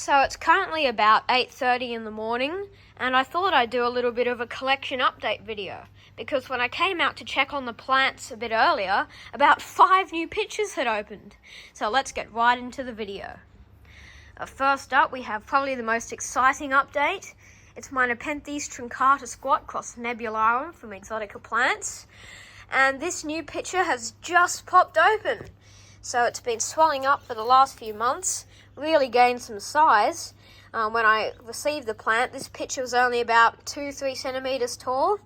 So it's currently about 8:30 in the morning, and I thought I'd do a little bit of a collection update video, because when I came out to check on the plants a bit earlier, about 5 new pictures had opened. So let's get right into the video. First up, we have probably the most exciting update. It's my Nepenthes truncata squat cross nebularum from Exotica Plants, and this new picture has just popped open. So it's been swelling up for the last few months, really gained some size. When I received the plant, this picture was only about 2-3 centimeters tall.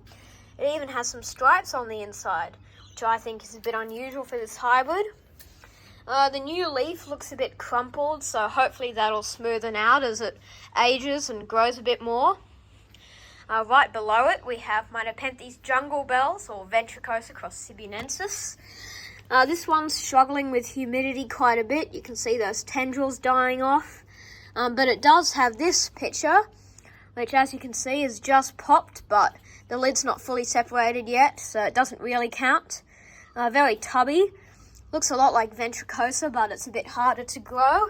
It even has some stripes on the inside, which I think is a bit unusual for this hybrid. The new leaf looks a bit crumpled, so hopefully that'll smoothen out as it ages and grows a bit more. Right below it, we have my Nepenthes jungle bells, or Ventricose cross Sibionensis. This one's struggling with humidity quite a bit. You can see those tendrils dying off. But it does have this picture, which as you can see is just popped, but the lid's not fully separated yet, so it doesn't really count. Very tubby. Looks a lot like Ventricose, but it's a bit harder to grow.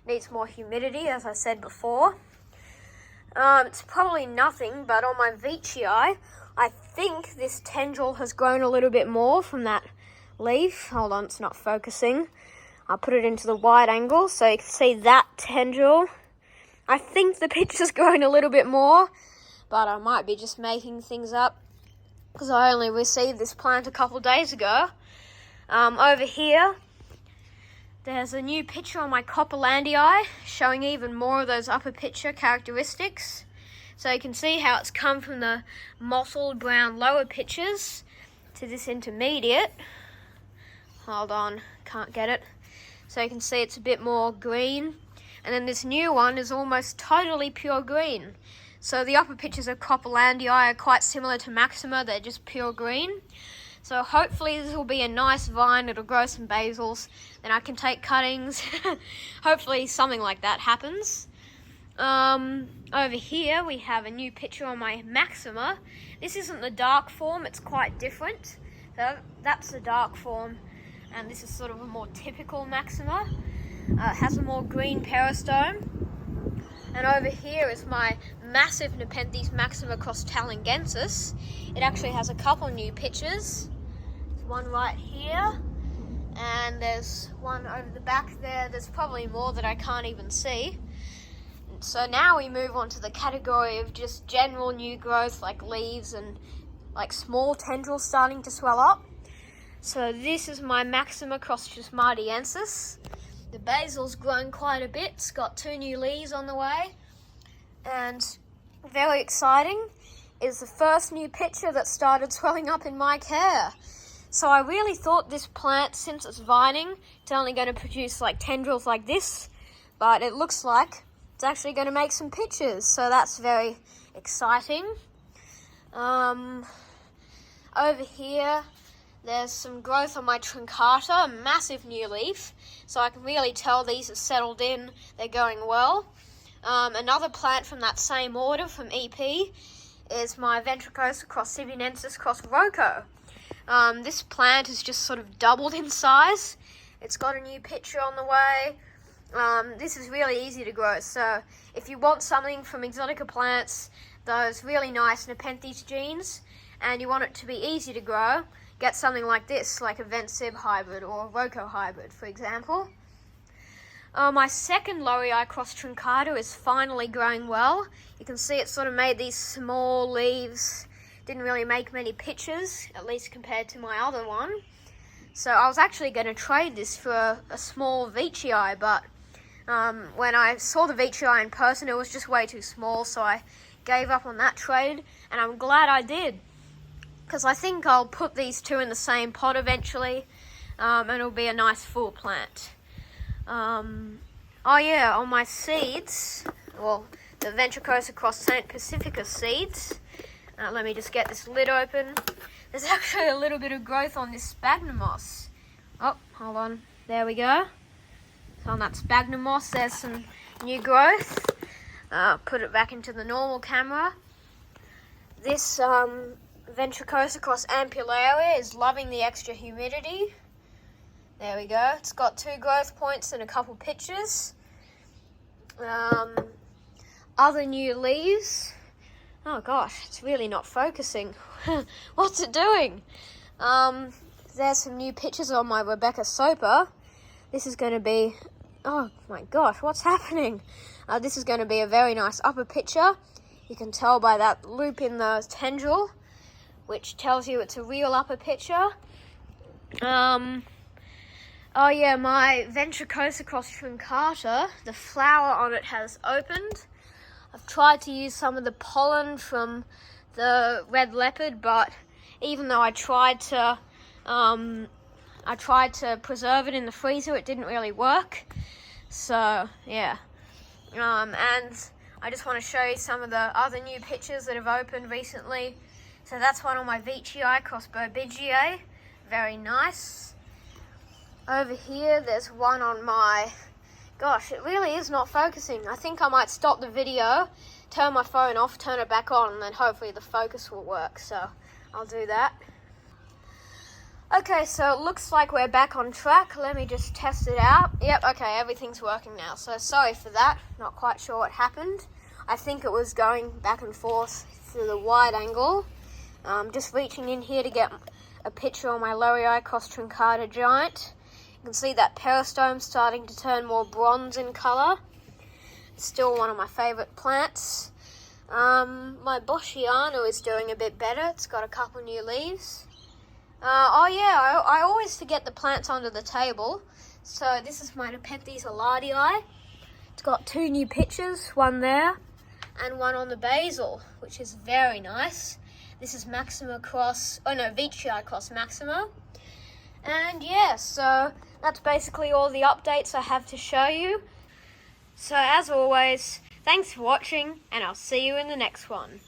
Needs more humidity, as I said before. It's probably nothing, but on my Veitchii, I think this tendril has grown a little bit more from that leaf. Hold on, it's not focusing. I'll put it into the wide angle so you can see that tendril. I think the picture's grown a little bit more, but I might be just making things up because I only received this plant a couple days ago. Over here, there's a new picture on my Coppereye showing even more of those upper picture characteristics. So you can see how it's come from the mottled brown lower pictures to this intermediate. Hold on, can't get it. So you can see it's a bit more green. And then this new one is almost totally pure green. So the upper pictures of Coppereye are quite similar to Maxima, they're just pure green. So hopefully this will be a nice vine, it'll grow some basils, then I can take cuttings. Hopefully something like that happens. Over here we have a new picture on my Maxima. This isn't the dark form, it's quite different. So that's the dark form, and this is sort of a more typical Maxima. It has a more green peristome. And over here is my massive Nepenthes Maxima cross Talangensis. It actually has a couple new pictures. There's one right here, and there's one over the back there. There's probably more that I can't even see. So now we move on to the category of just general new growth, like leaves and like small tendrils starting to swell up. So this is my Maxima cross Trismardiensis. The basil's grown quite a bit. It's got 2 new leaves on the way. And very exciting is the first new picture that started swelling up in my care. So I really thought this plant, since it's vining, it's only going to produce like tendrils like this. But it looks like it's actually going to make some pictures. So that's very exciting. Over here, there's some growth on my truncata, a massive new leaf. So I can really tell these have settled in, they're going well. Another plant from that same order, from EP, is my Ventricose cross Sibionensis cross Roco. This plant has just sort of doubled in size. It's got a new picture on the way. This is really easy to grow, so if you want something from Exotica Plants, those really nice Nepenthes genes, and you want it to be easy to grow, get something like this, like a Vent-Sib hybrid or a Roco hybrid, for example. My second Lorei cross truncata is finally growing well. You can see it sort of made these small leaves. Didn't really make many pictures, at least compared to my other one. So I was actually going to trade this for a small Veitchii, but when I saw the Veitchii in person, it was just way too small, so I gave up on that trade, and I'm glad I did, because I think I'll put these two in the same pot eventually, and it'll be a nice full plant. Oh yeah, on my seeds, well, the Ventricose cross Saint Pacifica seeds, let me just get this lid open. There's actually a little bit of growth on this sphagnum moss. Oh, hold on, there we go. So on that sphagnum moss, there's some new growth. Put it back into the normal camera. This Ventricose cross Ampullaria is loving the extra humidity. There we go. It's got 2 growth points and a couple pictures. other new leaves. Oh gosh, it's really not focusing. What's it doing? There's some new pictures on my Rebecca Soapa. This is going to be, oh my gosh, what's happening? This is going to be a very nice upper picture. You can tell by that loop in the tendril, which tells you it's a real upper picture. Oh yeah, my Ventricose Cross Trata, the flower on it has opened. I've tried to use some of the pollen from the red leopard, but even though I tried to preserve it in the freezer, it didn't really work. So yeah, and I just want to show you some of the other new pictures that have opened recently. So that's one on my Venti Coe Bobbigiae, very nice. Over here, there's one on my, gosh, it really is not focusing. I think I might stop the video, turn my phone off, turn it back on, and then hopefully the focus will work. So I'll do that. Okay, so it looks like we're back on track. Let me just test it out. Yep, okay, everything's working now. So sorry for that. Not quite sure what happened. I think it was going back and forth through the wide angle. Just reaching in here to get a picture on my Lorei Cross Truncata Giant. You can see that peristome starting to turn more bronze in colour. Still one of my favourite plants. My Boschiano is doing a bit better. It's got a couple new leaves. Oh yeah, I always forget the plants under the table. So this is my Nepenthes Alardii. It's got two new pictures, one there and one on the Basil, which is very nice. This is Maxima cross, Venti cross Maxima. And yeah, so that's basically all the updates I have to show you. So as always, thanks for watching, and I'll see you in the next one.